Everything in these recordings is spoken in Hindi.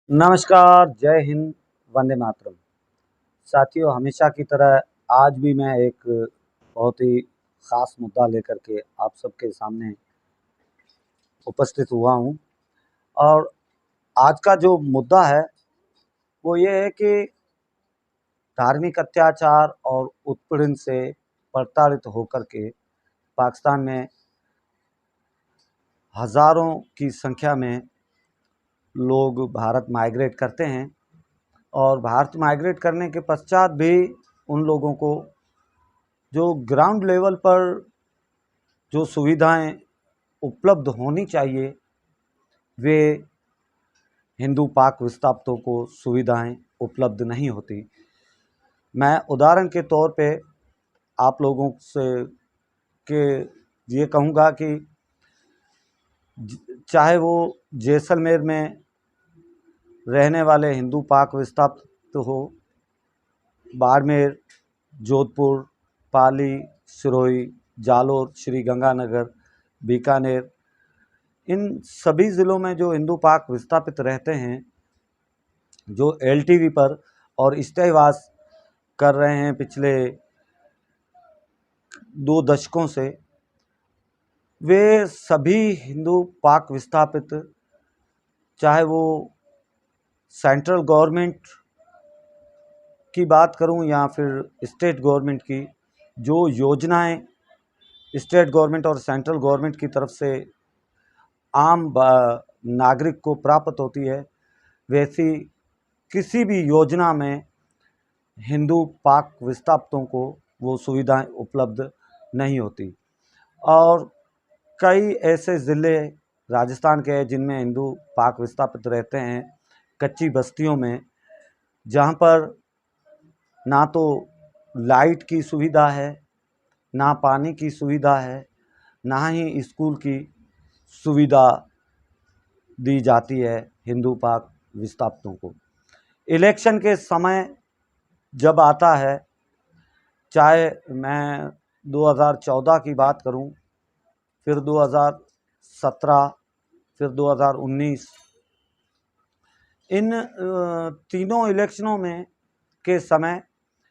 नमस्कार, जय हिंद, वंदे मातरम। साथियों, हमेशा की तरह आज भी मैं एक बहुत ही ख़ास मुद्दा लेकर के आप सबके सामने उपस्थित हुआ हूँ और आज का जो मुद्दा है, वो ये है कि धार्मिक अत्याचार और उत्पीड़न से प्रताड़ित होकर के पाकिस्तान में हज़ारों की संख्या में लोग भारत माइग्रेट करते हैं और भारत माइग्रेट करने के पश्चात भी उन लोगों को जो ग्राउंड लेवल पर जो सुविधाएं उपलब्ध होनी चाहिए, वे हिंदू पाक विस्थापितों को सुविधाएं उपलब्ध नहीं होती। मैं उदाहरण के तौर पे आप लोगों से के ये कहूँगा कि चाहे वो जैसलमेर में रहने वाले हिंदू पाक विस्थापित हो, बाड़मेर, जोधपुर, पाली, सिरोही, जालोर, श्री गंगानगर, बीकानेर, इन सभी ज़िलों में जो हिंदू पाक विस्थापित रहते हैं, जो एलटीवी पर और स्थायीवास कर रहे हैं पिछले 2 दशकों से, वे सभी हिंदू पाक विस्थापित, चाहे वो सेंट्रल गवर्नमेंट की बात करूं या फिर स्टेट गवर्नमेंट की, जो योजनाएं स्टेट गवर्नमेंट और सेंट्रल गवर्नमेंट की तरफ से आम नागरिक को प्राप्त होती है, वैसी किसी भी योजना में हिंदू पाक विस्थापितों को वो सुविधाएं उपलब्ध नहीं होती। और कई ऐसे ज़िले राजस्थान के हैं जिनमें हिंदू पाक विस्थापित रहते हैं, कच्ची बस्तियों में, जहाँ पर ना तो लाइट की सुविधा है, ना पानी की सुविधा है, ना ही स्कूल की सुविधा दी जाती है हिंदू पाक विस्थापितों को। इलेक्शन के समय जब आता है, चाहे मैं 2014 की बात करूं, फिर 2017, फिर 2019, इन तीनों इलेक्शनों में के समय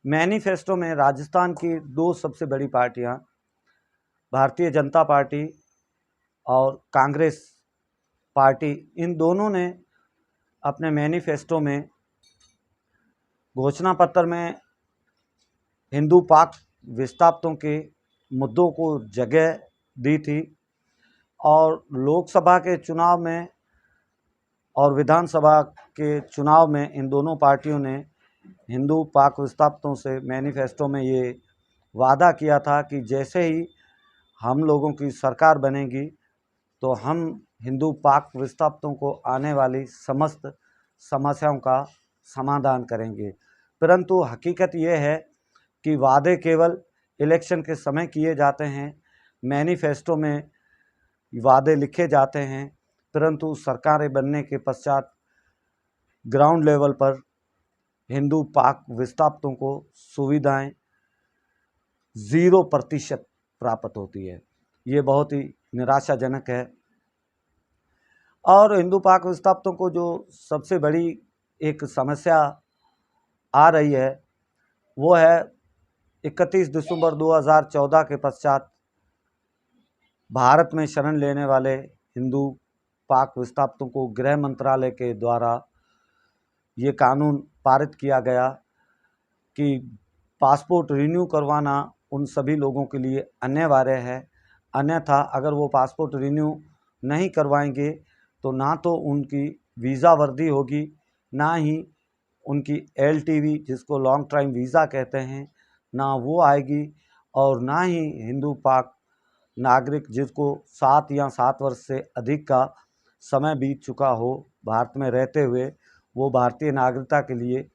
मैनिफेस्टो में राजस्थान की 2 सबसे बड़ी पार्टियां, भारतीय जनता पार्टी और कांग्रेस पार्टी, इन दोनों ने अपने मैनिफेस्टो में, घोषणा पत्र में हिंदू पाक विस्थापितों के मुद्दों को जगह दी थी और लोकसभा के चुनाव में और विधानसभा के चुनाव में इन दोनों पार्टियों ने हिंदू पाक विस्थापितों से मैनिफेस्टो में ये वादा किया था कि जैसे ही हम लोगों की सरकार बनेगी तो हम हिंदू पाक विस्थापितों को आने वाली समस्त समस्याओं का समाधान करेंगे। परंतु हकीकत ये है कि वादे केवल इलेक्शन के समय किए जाते हैं, मैनिफेस्टो में वादे लिखे जाते हैं, परंतु सरकारें बनने के पश्चात ग्राउंड लेवल पर हिंदू पाक विस्थापितों को सुविधाएं 0% प्राप्त होती है। ये बहुत ही निराशाजनक है। और हिंदू पाक विस्थापितों को जो सबसे बड़ी एक समस्या आ रही है, वो है 31 दिसंबर 2014 के पश्चात भारत में शरण लेने वाले हिंदू पाक विस्थापितों को गृह मंत्रालय के द्वारा ये कानून पारित किया गया कि पासपोर्ट रिन्यू करवाना उन सभी लोगों के लिए अनिवार्य है। अन्यथा अगर वो पासपोर्ट रिन्यू नहीं करवाएंगे तो ना तो उनकी वीज़ा वर्दी होगी, ना ही उनकी एलटीवी, जिसको लॉन्ग टाइम वीज़ा कहते हैं, ना वो आएगी, और ना ही हिंदू पाक नागरिक जिसको 7 या 7 वर्ष से अधिक का समय बीत चुका हो भारत में रहते हुए, वो भारतीय नागरिकता के लिए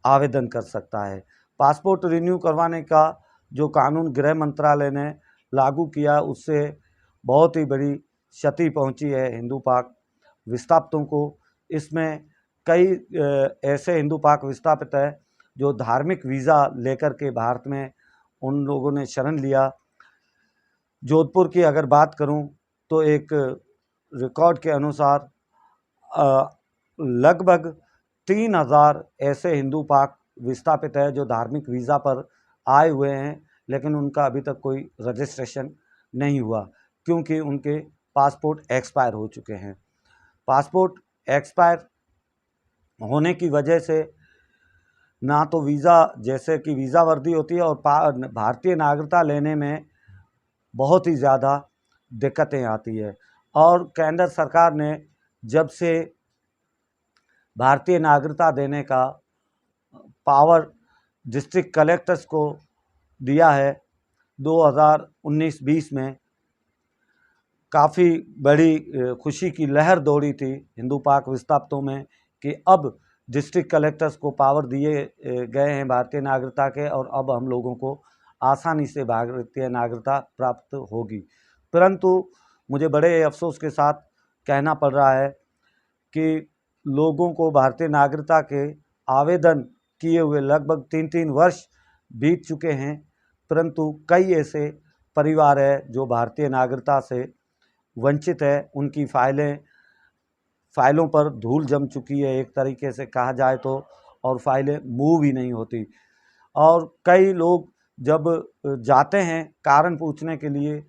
आवेदन कर सकता है। पासपोर्ट रिन्यू करवाने का जो कानून गृह मंत्रालय ने लागू किया, उससे बहुत ही बड़ी क्षति पहुंची है हिंदू पाक विस्थापितों को। इसमें कई ऐसे हिंदू पाक विस्थापित हैं जो धार्मिक वीज़ा लेकर के भारत में उन लोगों ने शरण लिया। जोधपुर की अगर बात करूं तो एक रिकॉर्ड के अनुसार लगभग 3000 ऐसे हिंदू पाक विस्थापित है जो धार्मिक वीज़ा पर आए हुए हैं, लेकिन उनका अभी तक कोई रजिस्ट्रेशन नहीं हुआ क्योंकि उनके पासपोर्ट एक्सपायर हो चुके हैं। पासपोर्ट एक्सपायर होने की वजह से ना तो वीज़ा, जैसे कि वीज़ा वर्दी होती है, और भारतीय नागरिकता लेने में बहुत ही ज़्यादा दिक्कतें आती है। और केंद्र सरकार ने जब से भारतीय नागरिकता देने का पावर डिस्ट्रिक्ट कलेक्टर्स को दिया है 2019-20 में, काफ़ी बड़ी खुशी की लहर दौड़ी थी हिंदू पाक विस्थापितों में कि अब डिस्ट्रिक्ट कलेक्टर्स को पावर दिए गए हैं भारतीय नागरिकता के, और अब हम लोगों को आसानी से भारतीय नागरिकता प्राप्त होगी। परंतु मुझे बड़े अफसोस के साथ कहना पड़ रहा है कि लोगों को भारतीय नागरिकता के आवेदन किए हुए लगभग 3-3 वर्ष बीत चुके हैं, परंतु कई ऐसे परिवार है जो भारतीय नागरिकता से वंचित है। उनकी फाइलों पर धूल जम चुकी है, एक तरीके से कहा जाए तो, और फाइलें मूव ही नहीं होती। और कई लोग जब जाते हैं कारण पूछने के लिए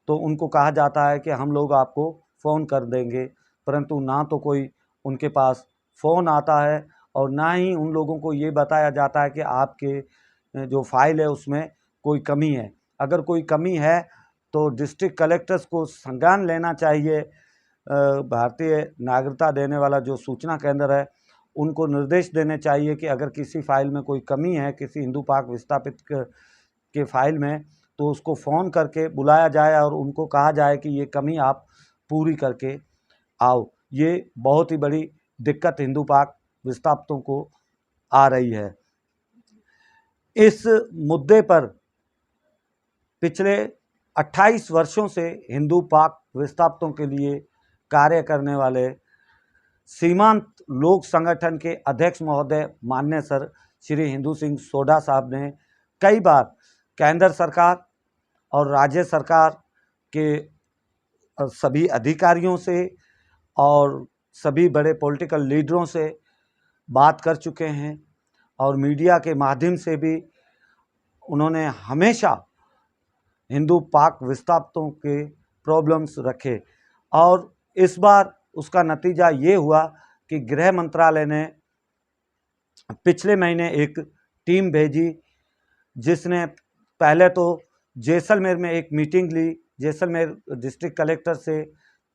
तो उनको कहा जाता है कि हम लोग आपको फ़ोन कर देंगे, परंतु ना तो कोई उनके पास फ़ोन आता है और ना ही उन लोगों को ये बताया जाता है कि आपके जो फाइल है उसमें कोई कमी है। अगर कोई कमी है तो डिस्ट्रिक्ट कलेक्टर्स को संज्ञान लेना चाहिए। भारतीय नागरिकता देने वाला जो सूचना केंद्र है उनको निर्देश देने चाहिए कि अगर किसी फाइल में कोई कमी है, किसी हिंदू पाक विस्थापित के फाइल में, तो उसको फ़ोन करके बुलाया जाए और उनको कहा जाए कि ये कमी आप पूरी करके आओ। ये बहुत ही बड़ी दिक्कत हिंदू पाक विस्थापितों को आ रही है। इस मुद्दे पर पिछले 28 वर्षों से हिंदू पाक विस्थापितों के लिए कार्य करने वाले सीमांत लोक संगठन के अध्यक्ष महोदय माननीय सर श्री हिंदू सिंह सोढ़ा साहब ने कई बार केंद्र सरकार और राज्य सरकार के सभी अधिकारियों से और सभी बड़े पॉलिटिकल लीडरों से बात कर चुके हैं, और मीडिया के माध्यम से भी उन्होंने हमेशा हिंदू पाक विस्थापितों के प्रॉब्लम्स रखे। और इस बार उसका नतीजा ये हुआ कि गृह मंत्रालय ने पिछले महीने एक टीम भेजी, जिसने पहले तो जैसलमेर में एक मीटिंग ली, जैसलमेर डिस्ट्रिक्ट कलेक्टर से,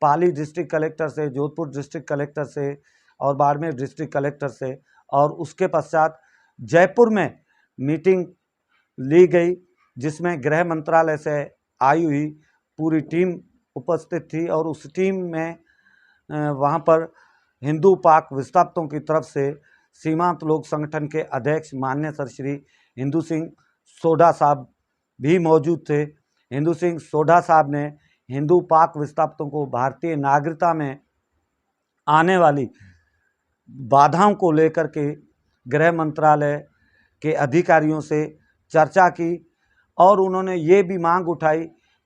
पाली डिस्ट्रिक्ट कलेक्टर से, जोधपुर डिस्ट्रिक्ट कलेक्टर से और बाड़मेर डिस्ट्रिक्ट कलेक्टर से, और उसके पश्चात जयपुर में मीटिंग ली गई जिसमें गृह मंत्रालय से आई हुई पूरी टीम उपस्थित थी। और उस टीम में वहाँ पर हिंदू पाक विस्थापितों की तरफ से सीमांत लोक संगठन के अध्यक्ष माननीय सर श्री हिंदू सिंह सोढ़ा साहब भी मौजूद थे। हिंदू सिंह सोढ़ा साहब ने हिंदू पाक विस्थापितों को भारतीय नागरिकता में आने वाली बाधाओं को लेकर के गृह मंत्रालय के अधिकारियों से चर्चा की, और उन्होंने ये भी मांग उठाई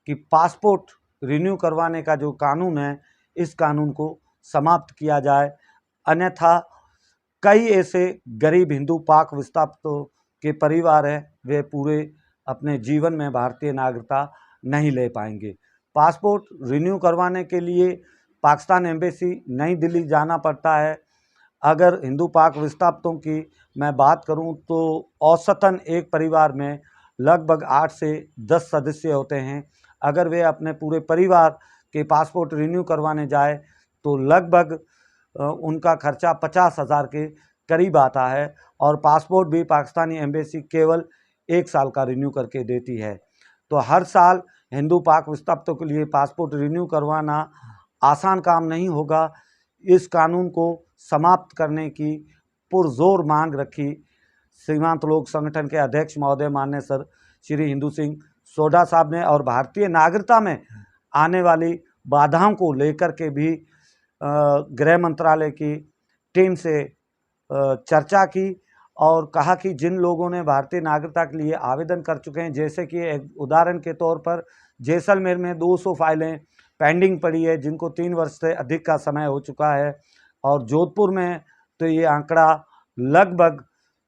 कि पासपोर्ट रिन्यू करवाने का जो कानून है, इस कानून को समाप्त किया जाए, अन्यथा कई ऐसे गरीब हिंदू पाक विस्थापितों के परिवार हैं, वे पूरे अपने जीवन में भारतीय नागरिकता नहीं ले पाएंगे। पासपोर्ट रिन्यू करवाने के लिए पाकिस्तान एम्बेसी नई दिल्ली जाना पड़ता है। अगर हिंदू पाक विस्थापितों की मैं बात करूं तो औसतन एक परिवार में लगभग 8 से 10 सदस्य होते हैं। अगर वे अपने पूरे परिवार के पासपोर्ट रिन्यू करवाने जाए तो लगभग उनका खर्चा 50,000 के करीब आता है, और पासपोर्ट भी पाकिस्तानी एम्बेसी केवल 1 साल का रिन्यू करके देती है। तो हर साल हिंदू पाक विस्थापितों के लिए पासपोर्ट रिन्यू करवाना आसान काम नहीं होगा। इस कानून को समाप्त करने की पुरजोर मांग रखी सीमांत लोक संगठन के अध्यक्ष महोदय माननीय सर श्री हिंदू सिंह सोढ़ा साहब ने, और भारतीय नागरिकता में आने वाली बाधाओं को लेकर के भी गृह मंत्रालय की टीम से चर्चा की, और कहा कि जिन लोगों ने भारतीय नागरिकता के लिए आवेदन कर चुके हैं, जैसे कि एक उदाहरण के तौर पर जैसलमेर में 200 फाइलें पेंडिंग पड़ी है जिनको 3 वर्ष से अधिक का समय हो चुका है, और जोधपुर में तो ये आंकड़ा लगभग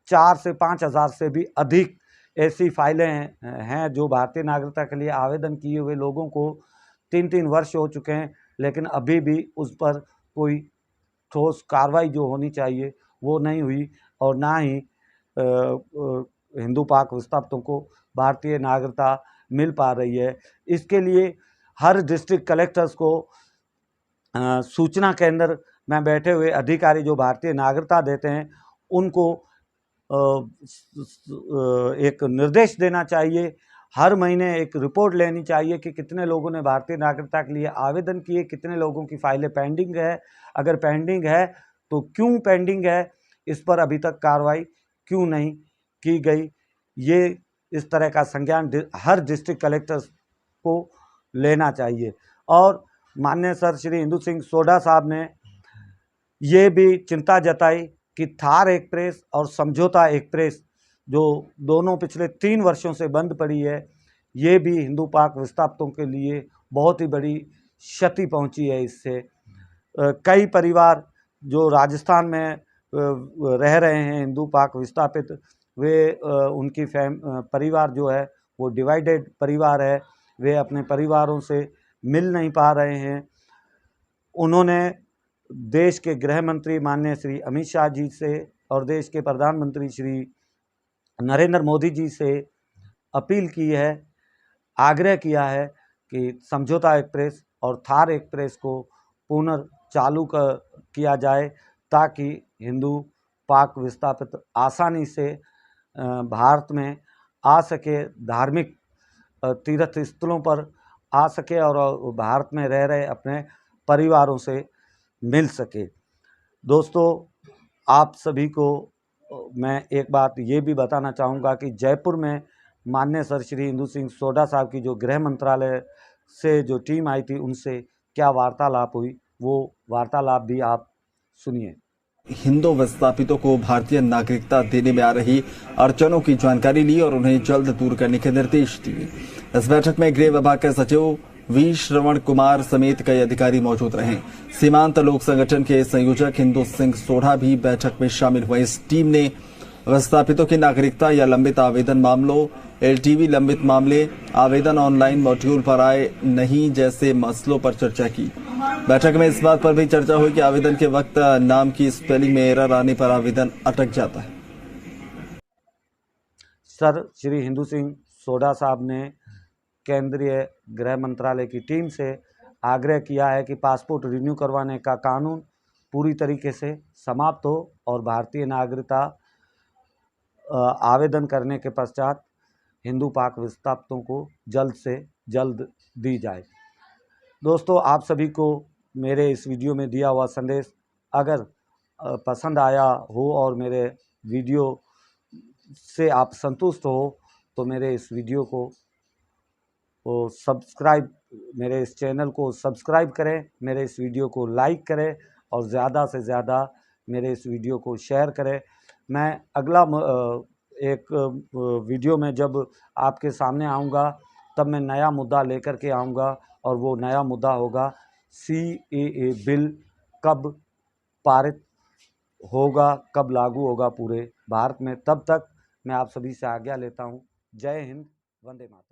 4 से 5 हज़ार से भी अधिक ऐसी फाइलें हैं जो भारतीय नागरिकता के लिए आवेदन किए हुए लोगों को 3-3 वर्ष हो चुके हैं, लेकिन अभी भी उस पर कोई ठोस कार्रवाई जो होनी चाहिए वो नहीं हुई और ना ही हिंदू पाक विस्थापितों को भारतीय नागरिकता मिल पा रही है। इसके लिए हर डिस्ट्रिक्ट कलेक्टर्स को सूचना केंद्र में बैठे हुए अधिकारी जो भारतीय नागरिकता देते हैं उनको एक निर्देश देना चाहिए, हर महीने एक रिपोर्ट लेनी चाहिए कि कितने लोगों ने भारतीय नागरिकता के लिए आवेदन किए, कितने लोगों की फाइलें पेंडिंग है, अगर पेंडिंग है तो क्यों पेंडिंग है, इस पर अभी तक कार्रवाई क्यों नहीं की गई। ये इस तरह का संज्ञान हर डिस्ट्रिक्ट कलेक्टर्स को लेना चाहिए। और माननीय सर श्री इंदु सिंह सोढ़ा साहब ने ये भी चिंता जताई कि थार एक्सप्रेस और समझौता एक्सप्रेस जो दोनों पिछले 3 वर्षों से बंद पड़ी है, ये भी हिंदू पाक विस्थापितों के लिए बहुत ही बड़ी क्षति पहुंची है। इससे कई परिवार जो राजस्थान में रह रहे हैं हिंदू पाक विस्थापित, वे उनकी परिवार जो है वो डिवाइडेड परिवार है, वे अपने परिवारों से मिल नहीं पा रहे हैं। उन्होंने देश के गृह मंत्री माननीय श्री अमित शाह जी से और देश के प्रधानमंत्री श्री नरेंद्र मोदी जी से अपील की है, आग्रह किया है कि समझौता एक्सप्रेस और थार एक्सप्रेस को पुनर्चालू किया जाए ताकि हिंदू पाक विस्थापित आसानी से भारत में आ सके, धार्मिक तीर्थ स्थलों पर आ सके और भारत में रह रहे अपने परिवारों से मिल सके। दोस्तों, आप सभी को मैं एक बात ये भी बताना चाहूँगा कि जयपुर में माननीय सर श्री इंदु सिंह सोढ़ा साहब की जो गृह मंत्रालय से जो टीम आई थी उनसे क्या वार्तालाप हुई, वो वार्तालाप भी आप सुनिए। हिंदू विस्थापितों को भारतीय नागरिकता देने में आ रही अड़चनों की जानकारी ली और उन्हें जल्द दूर करने के निर्देश दिए। इस बैठक में गृह विभाग के सचिव वी श्रवण कुमार समेत कई अधिकारी मौजूद रहे। सीमांत लोक संगठन के संयोजक इंदु सिंह सोढ़ा भी बैठक में शामिल हुए। इस टीम ने विस्थापितों की नागरिकता या लंबित आवेदन मामलों, एलटीवी लंबित मामले, आवेदन ऑनलाइन मॉड्यूल पर आए नहीं जैसे मसलों पर चर्चा की। बैठक में इस बात पर भी चर्चा हुई कि आवेदन के वक्त नाम की स्पेलिंग में एरर आने पर आवेदन अटक जाता है। सर श्री इंदु सिंह सोढ़ा साहब ने केंद्रीय गृह मंत्रालय की टीम से आग्रह किया है कि पासपोर्ट रिन्यू करवाने का कानून पूरी तरीके से समाप्त हो और भारतीय नागरिकता आवेदन करने के पश्चात हिंदू पाक विस्थापितों को जल्द से जल्द दी जाए। दोस्तों, आप सभी को मेरे इस वीडियो में दिया हुआ संदेश अगर पसंद आया हो और मेरे वीडियो से आप संतुष्ट हो तो मेरे इस वीडियो को सब्सक्राइब, मेरे इस चैनल को सब्सक्राइब करें, मेरे इस वीडियो को लाइक करें और ज़्यादा से ज़्यादा मेरे इस वीडियो को शेयर करें। मैं अगला एक वीडियो में जब आपके सामने आऊँगा तब मैं नया मुद्दा लेकर के आऊँगा और वो नया मुद्दा होगा CAA बिल कब पारित होगा, कब लागू होगा पूरे भारत में। तब तक मैं आप सभी से आज्ञा लेता हूँ। जय हिंद, वंदे मातरम।